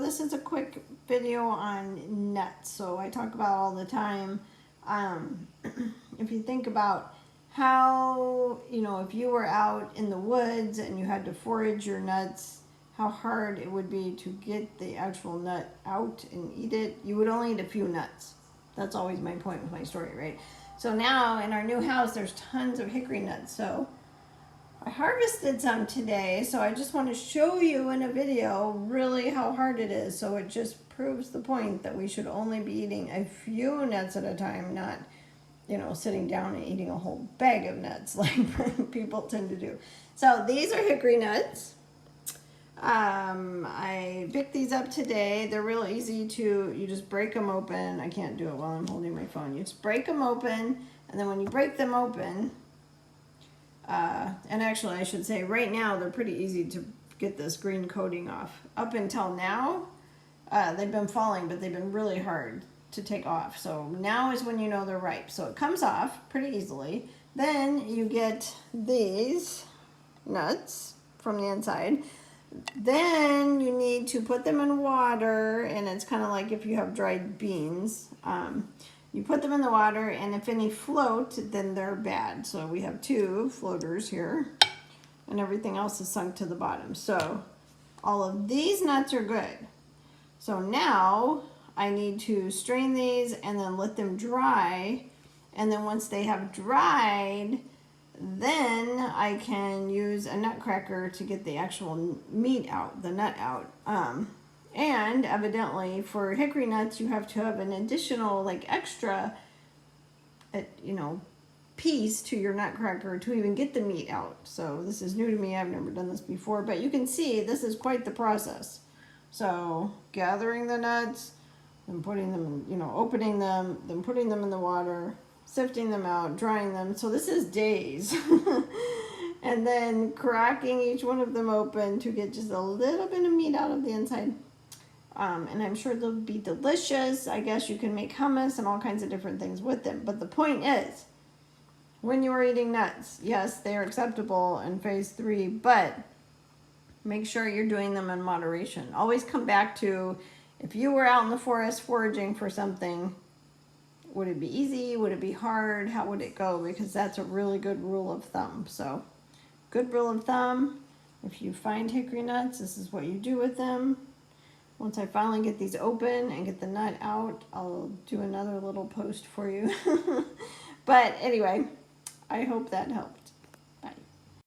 this is a quick video on nuts. So I talk about all the time. If you think about how, if you were out in the woods and you had to forage your nuts, how hard it would be to get the actual nut out and eat it. You would only eat a few nuts. That's always my point with my story, right? So now in our new house, there's tons of hickory nuts. So I harvested some today, so I just want to show you in a video really how hard it is. So it just proves the point that we should only be eating a few nuts at a time, not, sitting down and eating a whole bag of nuts like people tend to do. So these are hickory nuts. I picked these up today. They're real easy you just break them open. I can't do it while I'm holding my phone. You just break them open, and then when you break them open, and actually I should say right now they're pretty easy to get this green coating off. Up until now, they've been falling, but they've been really hard to take off. So now is when you know they're ripe. So it comes off pretty easily. Then you get these nuts from the inside. Then you need to put them in water, and it's kind of like if you have dried beans. You put them in the water, and if any float, then they're bad. So we have 2 floaters here, and everything else is sunk to the bottom. So all of these nuts are good. So now I need to strain these and then let them dry. And then once they have dried, then I can use a nutcracker to get the actual meat out, the nut out. And evidently for hickory nuts, you have to have an additional extra, piece to your nutcracker to even get the meat out. So this is new to me. I've never done this before, but you can see this is quite the process. So gathering the nuts, then putting them, opening them, then putting them in the water, sifting them out, drying them. So this is days. And then cracking each one of them open to get just a little bit of meat out of the inside. And I'm sure they'll be delicious. I guess you can make hummus and all kinds of different things with them. But the point is, when you are eating nuts, yes, they are acceptable in phase 3, but make sure you're doing them in moderation. Always come back to, if you were out in the forest foraging for something, would it be easy? Would it be hard? How would it go? Because that's a really good rule of thumb. So, good rule of thumb, if you find hickory nuts, this is what you do with them. Once I finally get these open and get the nut out, I'll do another little post for you. But anyway, I hope that helped.